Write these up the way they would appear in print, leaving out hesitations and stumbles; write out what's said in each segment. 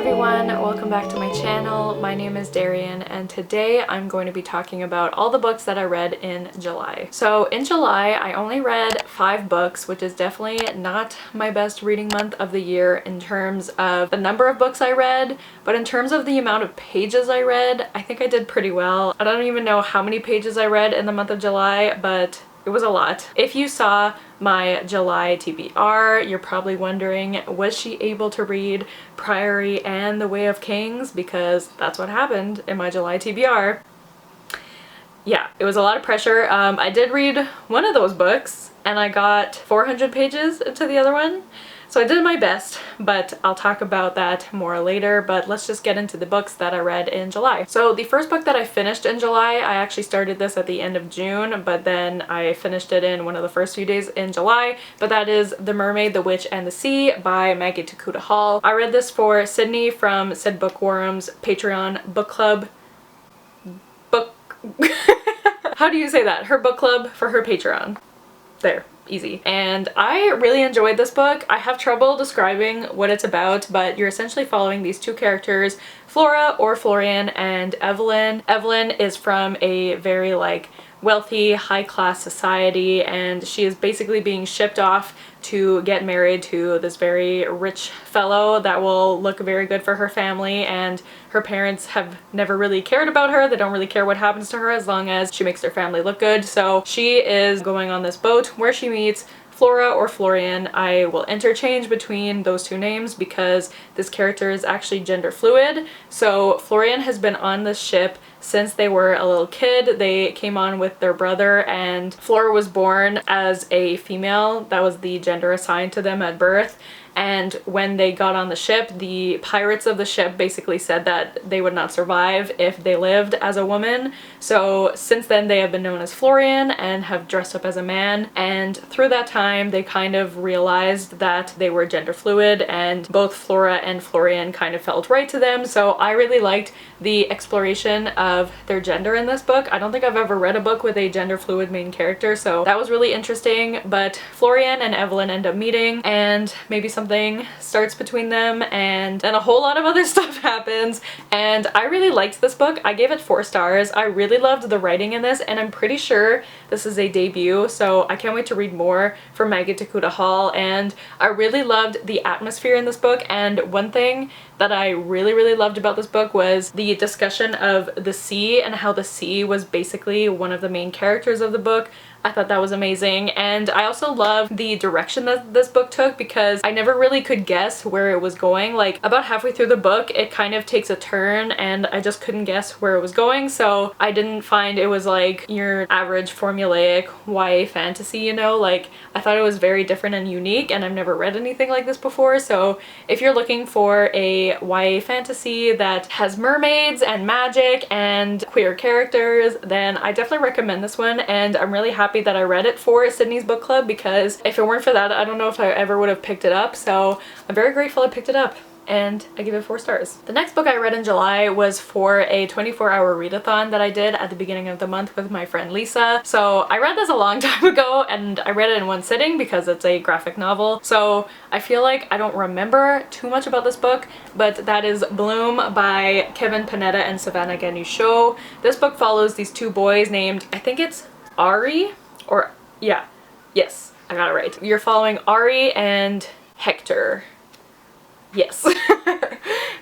everyone, welcome back to my channel. My name is Darian and today I'm going to be talking about all the books that I read in July. So in July I only read 5 books, which is definitely not my best reading month of the year in terms of the number of books I read, but in terms of the amount of pages I read, I think I did pretty well. I don't even know how many pages I read in the month of July, but it was a lot. If you saw my July TBR, you're probably wondering, was she able to read Priory and The Way of Kings? Because that's what happened in my July TBR. Yeah, it was a lot of pressure. I did read one of those books and I got 400 pages into the other one. So I did my best, but I'll talk about that more later, but let's just get into the books that I read in July. So the first book that I finished in July, I actually started this at the end of June, but then I finished it in one of the first few days in July, but that is The Mermaid, the Witch, and the Sea by Maggie Takuta Hall. I read this for Sydney from Sid Bookworm's Patreon book club. How do you say that? Her book club for her Patreon. There. Easy. And I really enjoyed this book. I have trouble describing what it's about, but you're essentially following these two characters, Flora or Florian and Evelyn. Evelyn is from a very wealthy, high-class society, and she is basically being shipped off to get married to this very rich fellow that will look very good for her family, and her parents have never really cared about her. They don't really care what happens to her as long as she makes their family look good. So she is going on this boat where she meets Flora or Florian. I will interchange between those two names because this character is actually gender fluid. So Florian has been on this ship since they were a little kid. They came on with their brother, and Flora was born as a female. That was the gender assigned to them at birth. And when they got on the ship, the pirates of the ship basically said that they would not survive if they lived as a woman. So since then they have been known as Florian and have dressed up as a man, and through that time they kind of realized that they were gender fluid, and both Flora and Florian kind of felt right to them. So I really liked the exploration of their gender in this book. I don't think I've ever read a book with a gender fluid main character, so that was really interesting. But Florian and Evelyn end up meeting, and maybe something starts between them, and then a whole lot of other stuff happens, and I really liked this book. I gave it 4 stars. I really loved the writing in this, and I'm pretty sure this is a debut, so I can't wait to read more from Maggie Takuta Hall. And I really loved the atmosphere in this book, and one thing that I really loved about this book was the discussion of the sea and how the sea was basically one of the main characters of the book. I thought that was amazing, and I also love the direction that this book took because I never really could guess where it was going. Like about halfway through the book it kind of takes a turn and I just couldn't guess where it was going, so I didn't find it was like your average formulaic YA fantasy, you know? Like I thought it was very different and unique, and I've never read anything like this before. So if you're looking for a YA fantasy that has mermaids and magic and queer characters, then I definitely recommend this one, and I'm really happy that I read it for Sydney's book club because if it weren't for that I don't know if I ever would have picked it up. So I'm very grateful I picked it up, and I give it 4 stars. The next book I read in July was for a 24-hour readathon that I did at the beginning of the month with my friend Lisa. So I read this a long time ago and I read it in one sitting because it's a graphic novel. So I feel like I don't remember too much about this book, but that is Bloom by Kevin Panetta and Savannah Ganucheau. This book follows these 2 boys named, I think it's Ari, or yeah, yes, I got it right. You're following Ari and Hector. Yes.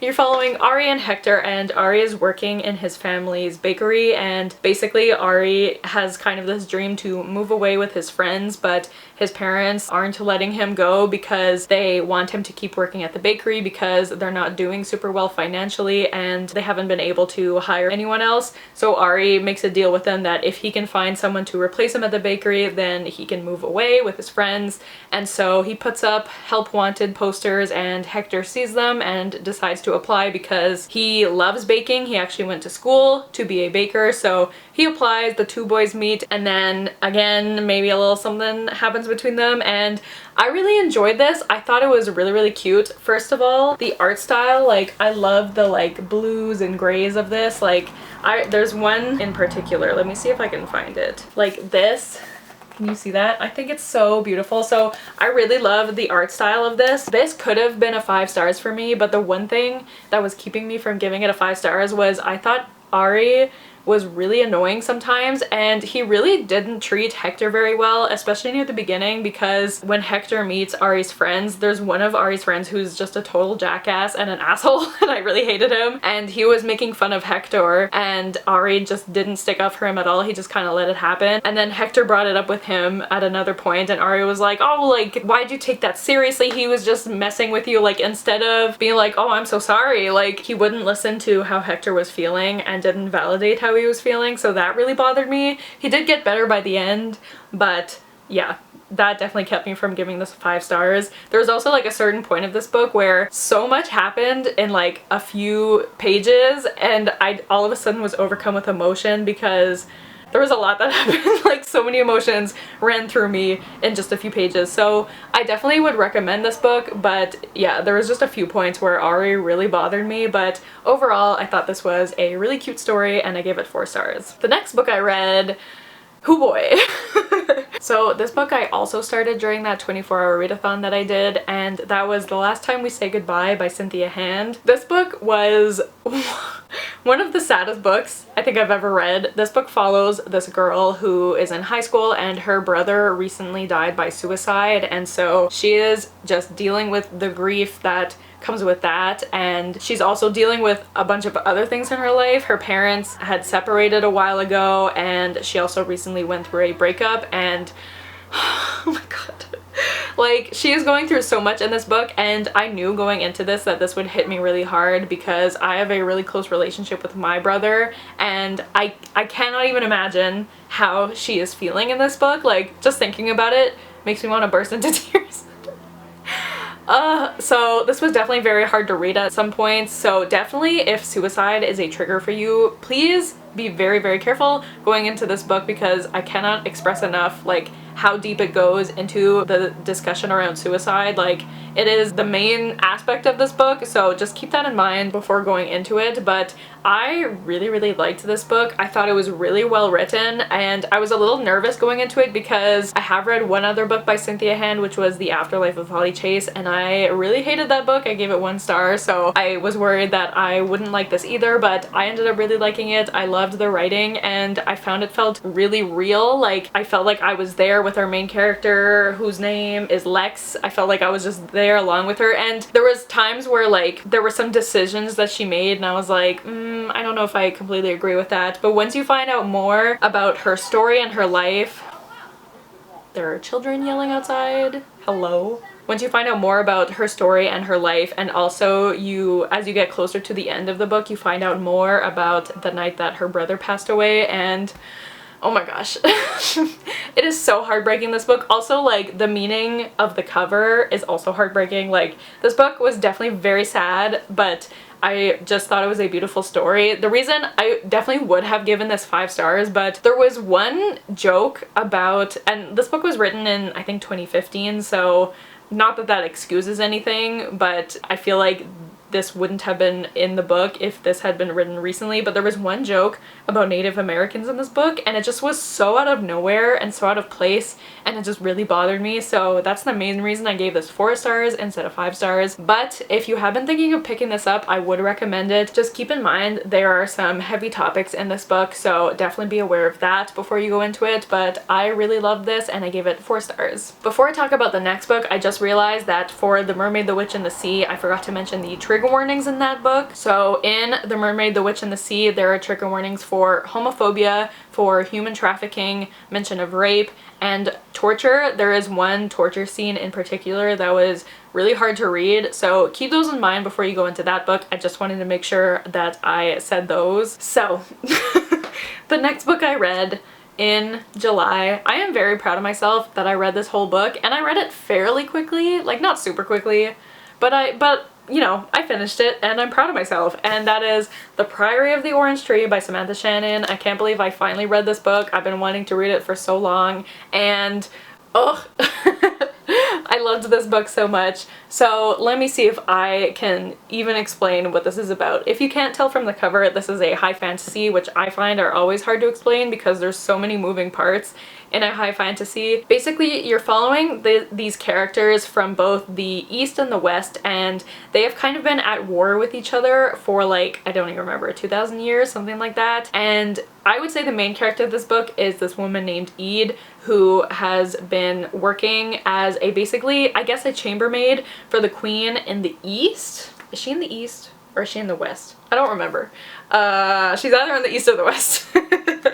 You're following Ari and Hector, and Ari is working in his family's bakery, and basically Ari has kind of this dream to move away with his friends, but his parents aren't letting him go because they want him to keep working at the bakery because they're not doing super well financially and they haven't been able to hire anyone else. So Ari makes a deal with them that if he can find someone to replace him at the bakery, then he can move away with his friends. And so he puts up help wanted posters, and Hector sees them and decides to apply because he loves baking. He actually went to school to be a baker, so he applies, the 2 boys meet, and then again maybe a little something happens between them, and I really enjoyed this. I thought it was really cute. First of all, the art style, like I love the blues and grays of this. There's one in particular, let me see if I can find it. Like this Can you see that? I think it's so beautiful. So I really love the art style of this. This could have been a 5 stars for me, but the one thing that was keeping me from giving it a 5 stars was I thought Ari was really annoying sometimes, and he really didn't treat Hector very well, especially near the beginning, because when Hector meets Ari's friends, there's one of Ari's friends who's just a total jackass and an asshole, and I really hated him, and he was making fun of Hector, and Ari just didn't stick up for him at all. He just kind of let it happen, and then Hector brought it up with him at another point, and Ari was like, oh, like, why'd you take that seriously? He was just messing with you. Like, instead of being like, oh, I'm so sorry, like, he wouldn't listen to how Hector was feeling and didn't validate how he was feeling, so that really bothered me. He did get better by the end, but yeah, that definitely kept me from giving this 5 stars. There's also like a certain point of this book where so much happened in like a few pages, and I all of a sudden was overcome with emotion because there was a lot that happened. Like, so many emotions ran through me in just a few pages. So I definitely would recommend this book, but yeah, there was just a few points where Ari really bothered me, but overall I thought this was a really cute story and I gave it 4 stars. The next book I read, hoo boy. So this book I also started during that 24-hour readathon that I did, and that was The Last Time We Say Goodbye by Cynthia Hand. This book was one of the saddest books I think I've ever read. This book follows this girl who is in high school and her brother recently died by suicide, and so she is just dealing with the grief that comes with that, and she's also dealing with a bunch of other things in her life. Her parents had separated a while ago, and she also recently went through a breakup, and oh my god, like, she is going through so much in this book, and I knew going into this that this would hit me really hard because I have a really close relationship with my brother, and I cannot even imagine how she is feeling in this book. Like, just thinking about it makes me want to burst into tears. So this was definitely very hard to read at some points, so definitely if suicide is a trigger for you, please be very, very careful going into this book, because I cannot express enough like how deep it goes into the discussion around suicide. Like, it is the main aspect of this book, so just keep that in mind before going into it. But I really, really liked this book. I thought it was really well written, and I was a little nervous going into it because I have read one other book by Cynthia Hand, which was The Afterlife of Holly Chase, and I really hated that book. I gave it 1 star, so I was worried that I wouldn't like this either, but I ended up really liking it. I loved the writing, and I found it felt really real. Like, I felt like I was there with our main character, whose name is Lex. I felt like I was just there along with her, and there was times where like there were some decisions that she made and I was like, I don't know if I completely agree with that. But once you find out more about her story and her life, there are children yelling outside. Hello. Once you find out more about her story and her life, and also as you get closer to the end of the book, you find out more about the night that her brother passed away, and oh my gosh. It is so heartbreaking, this book. Also, like, the meaning of the cover is also heartbreaking. Like, this book was definitely very sad, but I just thought it was a beautiful story. The reason I definitely would have given this 5 stars, but there was one joke about, and this book was written in, I think, 2015, so not that that excuses anything, but I feel like this wouldn't have been in the book if this had been written recently. But there was one joke about Native Americans in this book, and it just was so out of nowhere and so out of place, and it just really bothered me. So that's the main reason I gave this 4 stars instead of 5 stars. But if you have been thinking of picking this up, I would recommend it. Just keep in mind there are some heavy topics in this book, so definitely be aware of that before you go into it. But I really loved this and I gave it 4 stars. Before I talk about the next book, I just realized that for The Mermaid, the Witch, and the Sea, I forgot to mention the trigger warnings in that book. So in The Mermaid, the Witch, and the Sea, there are trigger warnings for homophobia, for human trafficking, mention of rape, and torture. There is one torture scene in particular that was really hard to read, so keep those in mind before you go into that book. I just wanted to make sure that I said those. So the next book I read in July, I am very proud of myself that I read this whole book, and I read it fairly quickly, like not super quickly, but you know, I finished it and I'm proud of myself, and that is The Priory of the Orange Tree by Samantha Shannon. I can't believe I finally read this book. I've been wanting to read it for so long, and oh, I loved this book so much. So let me see if I can even explain what this is about. If you can't tell from the cover, this is a high fantasy, which I find are always hard to explain because there's so many moving parts in a high fantasy. Basically, you're following these characters from both the East and the West, and they have kind of been at war with each other for like, I don't even remember, 2,000 years, something like that. And I would say the main character of this book is this woman named Ede, who has been working as a basically, I guess, a chambermaid for the queen in the East. Is she in the East or is she in the West? I don't remember. She's either in the East or the West.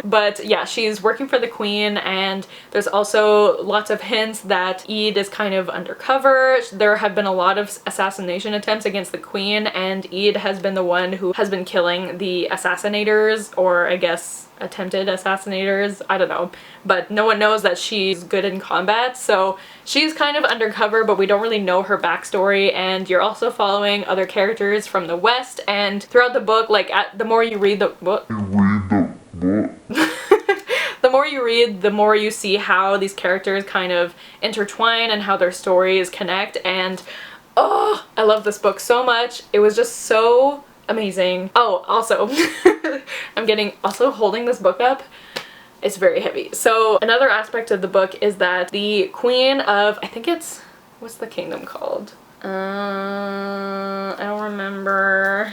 But yeah, she's working for the queen, and there's also lots of hints that Ede is kind of undercover. There have been a lot of assassination attempts against the queen, and Ede has been the one who has been killing the assassinators, or I guess attempted assassinators, I don't know. But no one knows that she's good in combat, so she's kind of undercover, but we don't really know her backstory. And you're also following other characters from the West, and throughout the book, like the more you read the book, the more you read, the more you see how these characters kind of intertwine and how their stories connect. And oh, I love this book so much. It was just so amazing. Oh, also, I'm also holding this book up. It's very heavy. So another aspect of the book is that the queen of, I think it's, what's the kingdom called? I don't remember.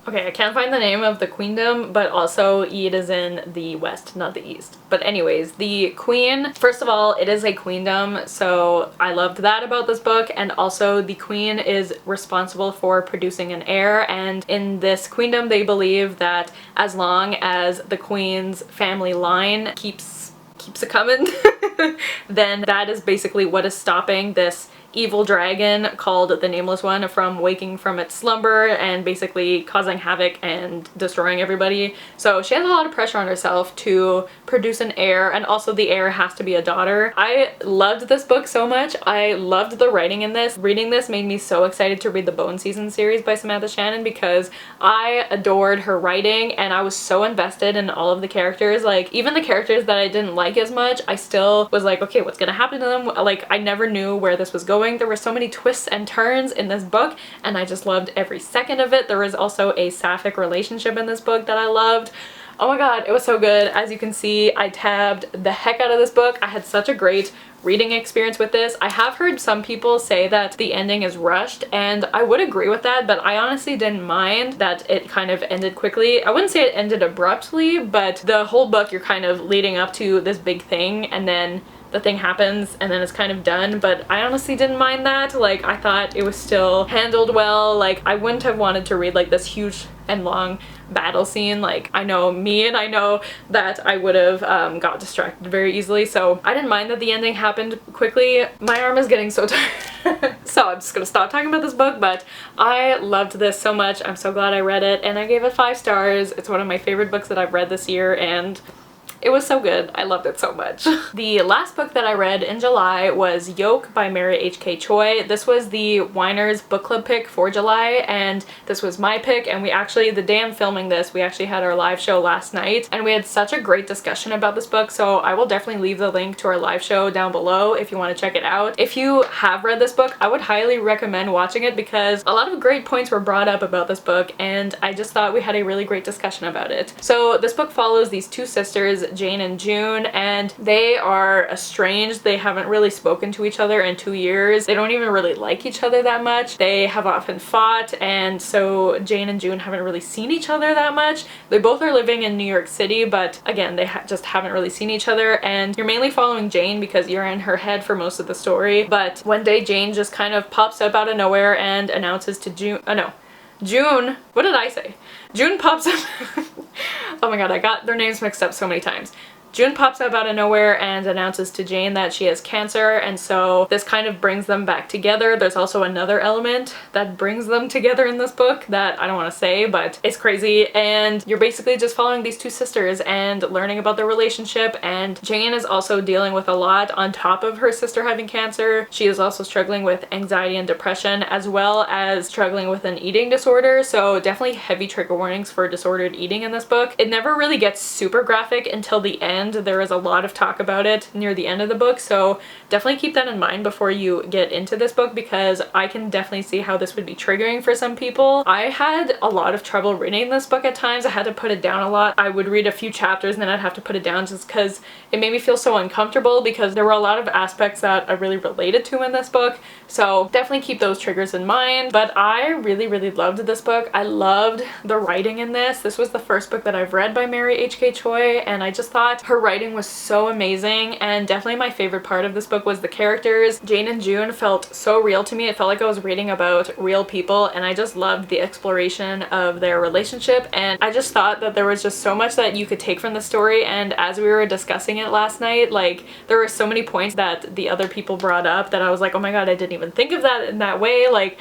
Okay, I can't find the name of the queendom, but also Ede is in the West, not the East. But anyways, the queen, first of all, it is a queendom, so I loved that about this book. And also the queen is responsible for producing an heir, and in this queendom they believe that as long as the queen's family line keeps it coming, then that is basically what is stopping this evil dragon called the Nameless One from waking from its slumber and basically causing havoc and destroying everybody. So she has a lot of pressure on herself to produce an heir, and also the heir has to be a daughter. I loved this book so much. I loved the writing in this. Reading this made me so excited to read the Bone Season series by Samantha Shannon because I adored her writing and I was so invested in all of the characters. Like, even the characters that I didn't like as much, I still was like, okay, what's gonna happen to them? Like, I never knew where this was going. There were so many twists and turns in this book and I just loved every second of it. There was also a sapphic relationship in this book that I loved. Oh my god, it was so good. As you can see, I tabbed the heck out of this book. I had such a great reading experience with this. I have heard some people say that the ending is rushed, and I would agree with that, but I honestly didn't mind that it kind of ended quickly. I wouldn't say it ended abruptly, but the whole book you're kind of leading up to this big thing, and then the thing happens and then it's kind of done. But I honestly didn't mind that. Like, I thought it was still handled well. Like, I wouldn't have wanted to read like this huge and long battle scene. Like, I know me, and I know that I would have got distracted very easily, so I didn't mind that the ending happened quickly. My arm is getting so tired. So I'm just gonna stop talking about this book, but I loved this so much. I'm so glad I read it, and I gave it 5 stars. It's one of my favorite books that I've read this year, and it was so good. I loved it so much. The last book that I read in July was Yolk by Mary H.K. Choi. This was the Winer's book club pick for July, and this was my pick, and we actually, the day I'm filming this, we actually had our live show last night, and we had such a great discussion about this book, so I will definitely leave the link to our live show down below if you want to check it out. If you have read this book, I would highly recommend watching it because a lot of great points were brought up about this book, and I just thought we had a really great discussion about it. So this book follows these 2 sisters, Jane and June, and they are estranged. They haven't really spoken to each other in 2 years. They don't even really like each other that much. They have often fought, and so Jane and June haven't really seen each other that much. They both are living in New York City, but again, they just haven't really seen each other, and you're mainly following Jane because you're in her head for most of the story. But one day Jane just kind of pops up out of nowhere and announces to June, June, what did I say? June pops up. Oh my god, I got their names mixed up so many times. June pops up out of nowhere and announces to Jane that she has cancer, and so this kind of brings them back together. There's also another element that brings them together in this book that I don't want to say, but it's crazy, and you're basically just following these 2 sisters and learning about their relationship. And Jane is also dealing with a lot on top of her sister having cancer. She is also struggling with anxiety and depression, as well as struggling with an eating disorder, so definitely heavy trigger warnings for disordered eating in this book. It never really gets super graphic until the end, end. There is a lot of talk about it near the end of the book, so definitely keep that in mind before you get into this book, because I can definitely see how this would be triggering for some people. I had a lot of trouble reading this book at times. I had to put it down a lot. I would read a few chapters and then I'd have to put it down just because it made me feel so uncomfortable, because there were a lot of aspects that I really related to in this book. So definitely keep those triggers in mind. But I really loved this book. I loved the writing in this. This was the first book that I've read by Mary H.K. Choi, and I just thought her writing was so amazing. And definitely my favorite part of this book was the characters. Jane and June felt so real to me. It felt like I was reading about real people, and I just loved the exploration of their relationship. And I just thought that there was just so much that you could take from the story. And as we were discussing it last night, like, there were so many points that the other people brought up that I was like, oh my god, I didn't even think of that in that way. Like,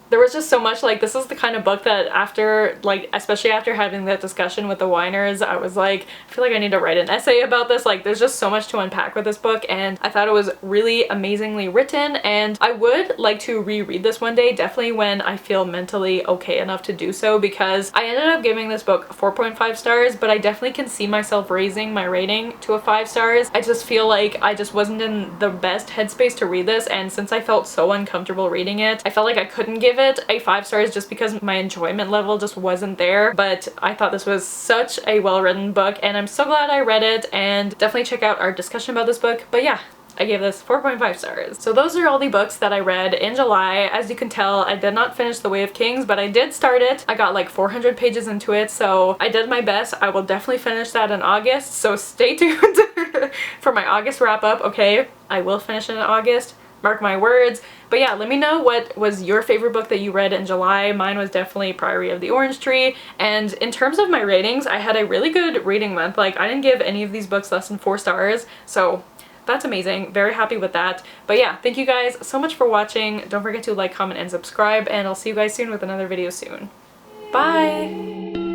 there was just so much. Like, this is the kind of book that after, like, especially after having that discussion with the whiners, I was like, I feel like I need to write an essay about this. Like, there's just so much to unpack with this book, and I thought it was really amazingly written, and I would like to reread this one day, definitely when I feel mentally okay enough to do so, because I ended up giving this book 4.5 stars, but I definitely can see myself raising my rating to a 5 stars. I just feel like I just wasn't in the best headspace to read this, and since I felt so uncomfortable reading it, I felt like I couldn't give it a 5 stars just because my enjoyment level just wasn't there. But I thought this was such a well-written book, and I'm so glad I read it, and definitely check out our discussion about this book. But yeah, I gave this 4.5 stars. So those are all the books that I read in July. As you can tell, I did not finish The Way of Kings, but I did start it. I got like 400 pages into it, so I did my best. I will definitely finish that in August, so stay tuned for my August wrap-up, okay? I will finish it in August. Mark my words. But yeah, let me know what was your favorite book that you read in July. Mine was definitely Priory of the Orange Tree. And in terms of my ratings, I had a really good reading month. Like, I didn't give any of these books less than 4 stars, so that's amazing. Very happy with that. But yeah, thank you guys so much for watching. Don't forget to like, comment, and subscribe, and I'll see you guys soon with another video soon. Bye!